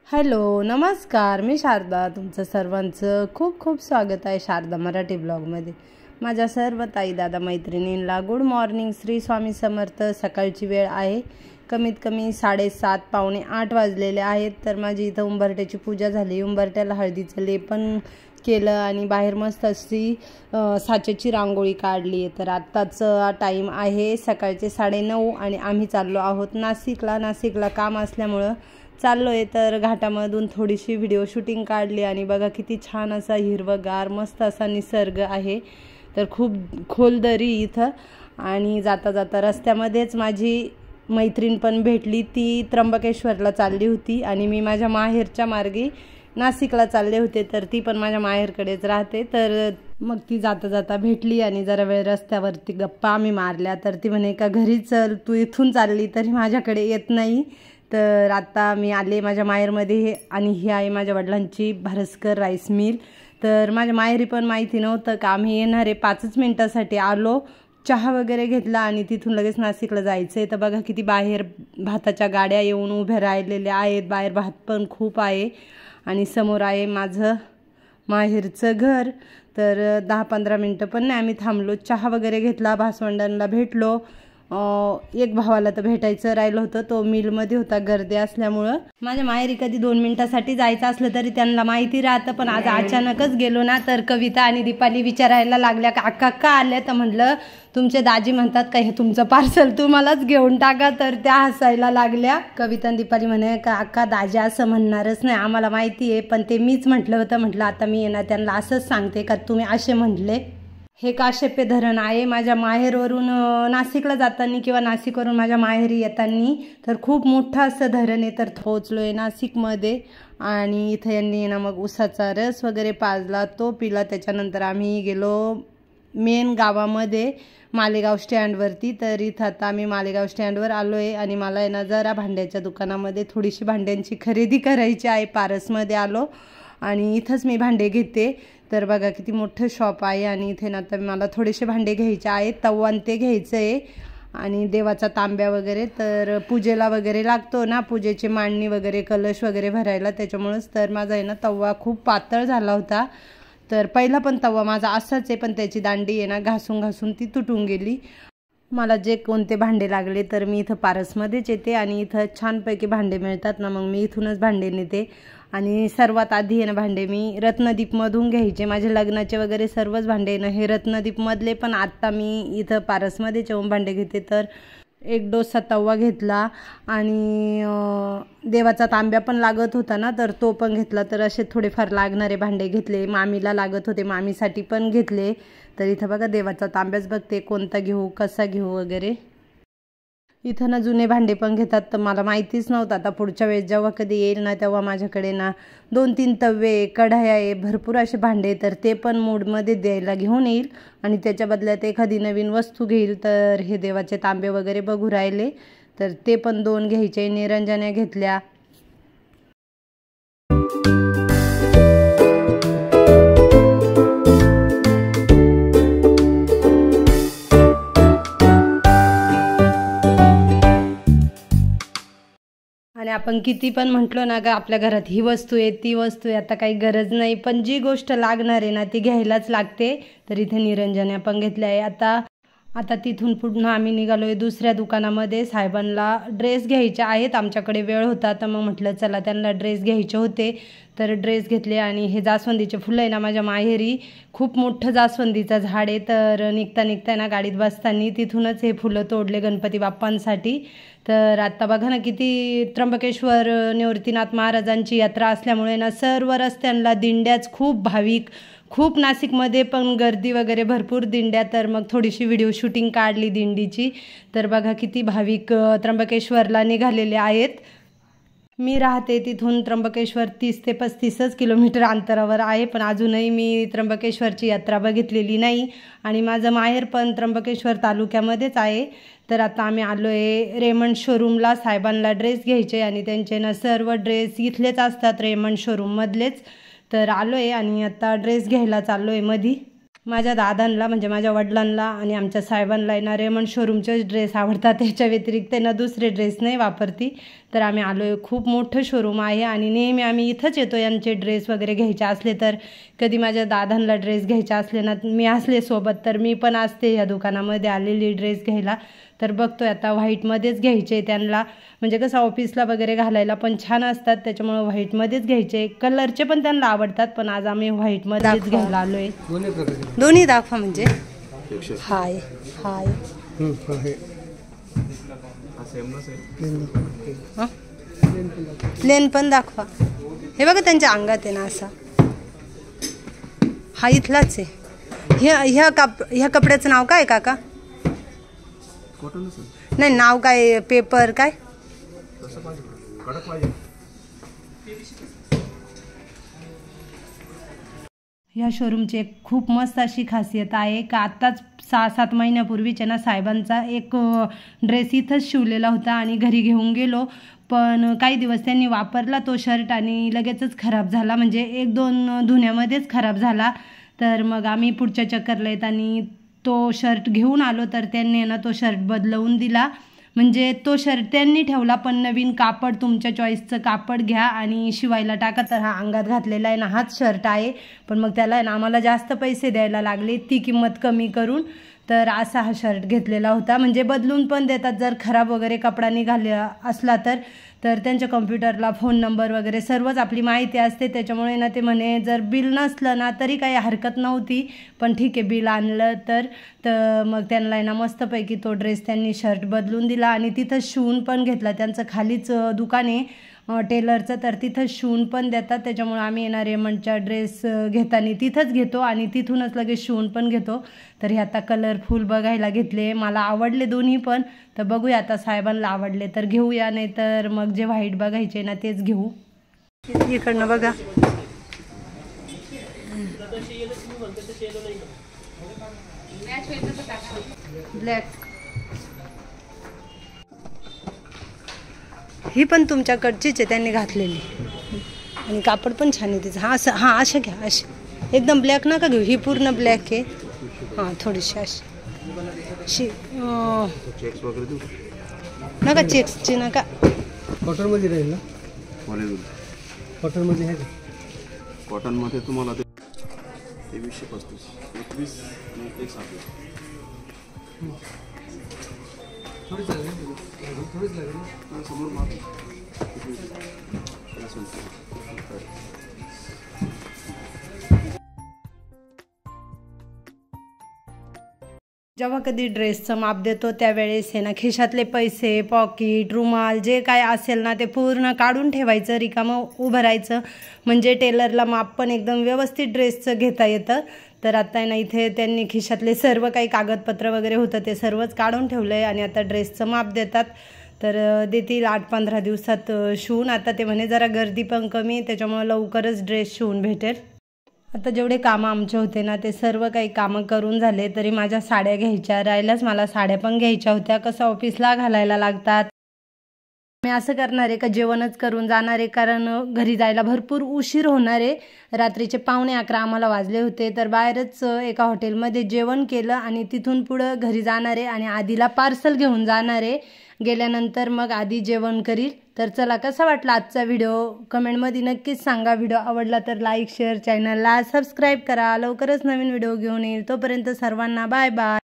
Hello नमस्कार, मी शारदा. तुमचं सर्वांचं खूप खूप स्वागत आहे शारदा मराठी ब्लॉगमध्ये. माझ्या सर्व ताई दादा मैत्रिणींना गुड मॉर्निंग. श्री स्वामी समर्थ. सकाळची वेळ आहे, कमीत कमी 7:30 पावणे 8 वाजलेले आहेत. तर माझी इथं उंबरट्याची पूजा झाली. उंबरट्याला हळदीचं लेपन केलं आणि बाहेर मस्त अशी साच्याची रांगोळी काढली आहे. तर आत्ताच टाईम आहे सकाळचे 9:30 आणि आम्ही चाललो आहोत नाशिकला काम असल्यामुळं चाललो आहे. तर घाटामधून थोडीशी व्हिडिओ शूटिंग काढली आणि बघा किती छान असा हिरवगार मस्त असा निसर्ग आहे. तर खूप खोल दरी इथं. आणि जाता जाता रस्त्यामध्येच माझी मैत्रीण पण भेटली. ती त्र्यंबकेश्वरला चालली होती आणि मी माझ्या माहेरच्या मार्गे नाशिकला चालले होते. तर ती पण माझ्या माहेरकडेच राहते. तर मग ती जाता जाता भेटली आणि जरा वेळ रस्त्यावरती गप्पा आम्ही मारल्या. तर ती म्हणे का घरी चल, तू इथून चालली तरी माझ्याकडे येत नाही. तर आता मी आले माझ्या माहेरमध्ये आणि ही आहे माझ्या वडिलांची भारस्कर राईस मिल. तर माझ्या माहेरी पण माहिती नव्हतं का आम्ही येणार आहे. 5 मिनिटासाठी आलो, चहा वगैरे घेतला आणि तिथून लगेच नाशिकला जायचं आहे. तर बघा किती बाहेर भाताच्या गाड्या येऊन उभ्या राहिलेल्या आहेत. बाहेर भात पण खूप आहे आणि समोर आहे माझं माहेरचं घर. तर 10-15 मिनटं पण नाही आम्ही थांबलो, चहा वगैरे घेतला, भासवंडांना भेटलो. एक भावाला तर भेटायचं राहिलं होतं, तो मिलमध्ये होता गर्दी असल्यामुळं. माझ्या माहेरी कधी 2 मिनिटासाठी जायचं असलं तरी त्यांना माहिती राहतं, पण आज अचानकच गेलो ना. तर कविता आणि दीपाली विचारायला लागल्या का अक्का का आल्या. तर म्हटलं तुमचे दाजी म्हणतात का हे तुमचं पार्सल तुम्हालाच घेऊन टाका. तर त्या हसायला लागल्या. कविता आणि दीपाली म्हणे का अक्का दाजी असं म्हणणारच नाही, आम्हाला माहिती आहे, पण ते मीच म्हटलं होतं. म्हटलं आता मी येणार त्यांना असंच सांगते का तुम्ही असे म्हटले. हे काश्यपे धरण आहे माझ्या माहेरवरून नाशिकला जाताना किंवा नाशिकवरून माझ्या माहेरी येताना. तर खूप मोठं असं धरण आहे. तर पोहोचलो आहे नाशिकमध्ये आणि इथं यांनी ना मग उसाचा रस वगैरे पाजला, तो पिला. त्याच्यानंतर आम्ही गेलो मेन गावामध्ये मालेगाव स्टँडवरती. तर इथं आता आम्ही मालेगाव स्टँडवर आलो आहे आणि मला आहे ना जरा भांड्याच्या दुकानामध्ये थोडीशी भांड्यांची खरेदी करायची आहे. पारसमध्ये आलो आणि इथंच मी भांडे घेते. तर बघा किती मोठं शॉप आहे आणि इथे ना आता मला थोडेसे भांडे घ्यायचे आहेत. तव्वान ते घ्यायचं आहे आणि देवाचा तांब्या वगैरे. तर पूजेला वगैरे लागतो ना, पूजेची मांडणी वगैरे कलश वगैरे भरायला, त्याच्यामुळंच. तर माझा आहे ना तवा खूप पातळ झाला होता. तर पहिला पण तवा माझा असाच आहे, पण त्याची दांडी आहे ना घासून घासून ती तुटून गेली. मला जे कोणते भांडे लागले तर मी इथं पारसमध्येच येते आणि इथं छानपैकी भांडे मिळतात ना, मग मी इथूनच भांडे नेते. आणि सर्वात आधी आहे ना भांडे मी रत्नदीपमधून घ्यायचे. माझे लग्नाचे वगैरे सर्वच भांडे ना हे रत्नदीपमधले, पण आत्ता मी इथं पारसमध्येच येऊन भांडे घेते. तर एक डोसा तवा घेतला आणि देवाचा तांब्या पण लागत होता ना, तर तो पण घेतला. तर असे थोडेफार लागणारे भांडे घेतले. मामीला लागत होते, मामीसाठी पण घेतले. तर इथं बघा देवाचा तांब्याच बघते कोणता घेऊ कसा घेऊ वगैरे. इथं ना जुने भांडे पण घेतात, तर मला माहितीच नव्हतं. आता पुढच्या वेळेस जेव्हा कधी येईल ना तेव्हा माझ्याकडे ना 2-3 तवे कढाया आहे, भरपूर असे भांडे. तर ते पण मूडमध्ये द्यायला घेऊन येईल आणि त्याच्या बदल्यात एखादी नवीन वस्तू घेईल. तर हे देवाचे तांबे वगैरे बघू राहिले, तर ते पण 2 घ्यायचे. निरंजन्या घेतल्या. आणि आपण किती पण म्हटलो ना का आपल्या घरात ही वस्तू आहे ती वस्तू आहे, आता काही गरज नाही, पण जी गोष्ट लागणार आहे ना ती घ्यायलाच लागते. तर इथे निरंजन्या पण घेतल्या आहे. आता तिथून पुन्हा आम्ही निघालो आहे दुसऱ्या दुकानामध्ये. साहेबांना ड्रेस घ्यायचे आहेत, आमच्याकडे वेळ होता तर मग म्हटलं चला त्यांना ड्रेस घ्यायचे होते. तर ड्रेस घेतले. आणि हे जास्वंदीचे फुलं आहे ना माझ्या माहेरी खूप मोठं जास्वंदीचं झाड आहे. तर निघता ना गाडीत बसताना तिथूनच हे फुलं तोडले गणपती बाप्पांसाठी. तर आत्ता बघा ना किती त्र्यंबकेश्वर निवृत्तीनाथ महाराजांची यात्रा असल्यामुळे ना सर्व रस्त्यांना दिंड्याच, खूप भाविक, खूप नाशिकमध्ये पण गर्दी वगैरे भरपूर दिंड्या. तर मग थोडीशी व्हिडिओ शूटिंग काढली दिंडीची. तर बघा किती भाविक त्र्यंबकेश्वरला निघालेले आहेत. मी राहते तिथून त्र्यंबकेश्वर 30 ते 35 किलोमीटर अंतरावर आहे, पण अजूनही मी त्र्यंबकेश्वरची यात्रा बघितलेली नाही. आणि माझं माहेर पण त्र्यंबकेश्वर तालुक्यामध्येच आहे. तर आता आम्ही आलो आहे रेमंड शोरूमला. साहेबांना ड्रेस घ्यायचे आणि त्यांचे ना सर्व ड्रेस इथलेच असतात रेमंड शोरूममधलेच. तर आलो आहे आणि आता ड्रेस घ्यायला चाललो आहे मधी. माझ्या दादांना म्हणजे माझ्या वडिलांना आणि आमच्या साहेबांना ना रेमंड शोरूमचेच ड्रेस आवडतात, त्याच्या व्यतिरिक्त त्यांना दुसरे ड्रेस नाही वापरती. तर आम्ही आलो आहे, खूप मोठं शोरूम आहे आणि नेहमी आम्ही इथंच येतो यांचे ड्रेस वगैरे घ्यायचे असले तर. कधी माझ्या दादांना ड्रेस घ्यायचे असले ना, मी असले सोबत तर मी पण असते या दुकानामध्ये आलेली ड्रेस घ्यायला. तर बघतोय आता व्हाईटमध्येच घ्यायचे त्यांना, म्हणजे कसं ऑफिसला वगैरे घालायला पण छान असतात, त्याच्यामुळे व्हाईटमध्येच घ्यायचे. कलरचे पण त्यांना आवडतात, पण आज आम्ही व्हाईटमध्येच घ्यायला आलो आहे. दोन्ही दाखवा म्हणजे हाय हाय प्लेन पण दाखवा. हे बघा त्यांच्या अंगात आहे ना असा, हा इथलाच आहे. ह्या कपड्याचं नाव काय काका? नाही नाव काय, पेपर काय? ह्या शोरूमची एक खूप मस्त अशी खासियत आहे का आत्ताच 6-7 महिन्यापूर्वीच्या ना साहेबांचा एक ड्रेस इथंच शिवलेला होता आणि घरी घेऊन गेलो, पण काही दिवस त्यांनी वापरला तो शर्ट आणि लगेचच खराब झाला, म्हणजे 1-2 धुण्यामध्येच खराब झाला. तर मग आम्ही पुढच्या चक्करला येत आणि तो शर्ट घेऊन आलो, तर त्यांनी ना तो शर्ट बदलवून दिला. म्हणजे तो शर्ट त्यांनी ठेवला, पण नवीन कापड तुमच्या चॉईसचं कापड घ्या आणि शिवायला टाका. तर हा अंगात घातलेला आहे ना हाच शर्ट आहे, पण मग त्याला ना आम्हाला जास्त पैसे द्यायला लागले, ती किंमत कमी करून. तर असा हा शर्ट घेतलेला होता, म्हणजे बदलून पण देतात जर खराब वगैरे कपडा निघाला असला तर. तर त्यांच्या कॉम्प्युटरला फोन नंबर वगैरे सर्वच आपली माहिती असते, त्याच्यामुळे ना ते म्हणे जर बिल नसलं ना तरी काही हरकत नव्हती, पण ठीक आहे बिल आणलं तर मग त्यांना ना मस्तपैकी तो ड्रेस त्यांनी शर्ट बदलून दिला आणि तिथं शिवून पण घेतला. त्यांचं खालीच दुकान आहे टेलरचं, तर तिथंच शिवून पण देतात. त्याच्यामुळे आम्ही येणार रेमंडचा ड्रेस घेताना तिथंच घेतो आणि तिथूनच लगेच शिवून पण घेतो. तर हे आता कलरफुल बघायला घेतले, मला आवडले दोन्ही पण. तर बघूया आता साहेबांना आवडले तर घेऊया, नाही तर मग जे व्हाईट बघायचे ना तेच घेऊ. इकडनं बघा ब्लॅक, ही पण तुमच्याकडचीच आहे त्यांनी घातलेली आणि कापड पण छान आहे तिचं. हां असं, हां अशा घ्या, अशी एकदम ब्लॅक नका घेऊ, ही पूर्ण ब्लॅक आहे. हां थोडीशी अशी नका, चेक्सची नका. कॉटनमध्ये राहील ना? कॉटनमध्ये आहे का? कॉटनमध्ये तुम्हाला ते 2335 21 आणि 1 थोडीच लागेल समोर जेव्हा कधी ड्रेसचं माप देतो त्यावेळेस आहे ना खिशातले पैसे, पॉकेट, रुमाल जे काय असेल ना ते पूर्ण काढून ठेवायचं, रिकामं उभं राहायचं, म्हणजे टेलरला माप पण एकदम व्यवस्थित ड्रेसचं घेता येतं. तर आता आहे ना इथे त्यांनी खिशातले सर्व काही कागदपत्र वगैरे होतं ते सर्वच काढून ठेवलं आहे आणि आता ड्रेसचं माप देतात. तर देतील 8-15 दिवसात शिवून. आता ते म्हणे जरा गर्दी पण कमी, त्याच्यामुळे लवकरच ड्रेस शिवून भेटेल. आता जेवढे कामं आमचे होते ना ते सर्व काही कामं करून झाले, तरी माझ्या साड्या घ्यायच्या राहिल्याच. मला साड्या पण घ्यायच्या होत्या, कसं ऑफिसला घालायला लागतात. मी असं करणार आहे का जेवणच करून जाणार आहे, कारण घरी जायला भरपूर उशीर होणार आहे. रात्रीचे 11:15 आम्हाला वाजले होते, तर बाहेरच एका हॉटेलमध्ये जेवण केलं आणि तिथून पुढं घरी जाणार आहे आणि आधीला पार्सल घेऊन जाणार आहे. गेल्यानंतर मग आधी जेवण करील. तर चला, कसा वाटला आजचा व्हिडिओ कमेंटमध्ये नक्कीच सांगा. व्हिडिओ आवडला तर लाईक, शेअर, चॅनलला सबस्क्राईब करा. लवकरच नवीन व्हिडिओ घेऊन येईल, तोपर्यंत सर्वांना बाय बाय.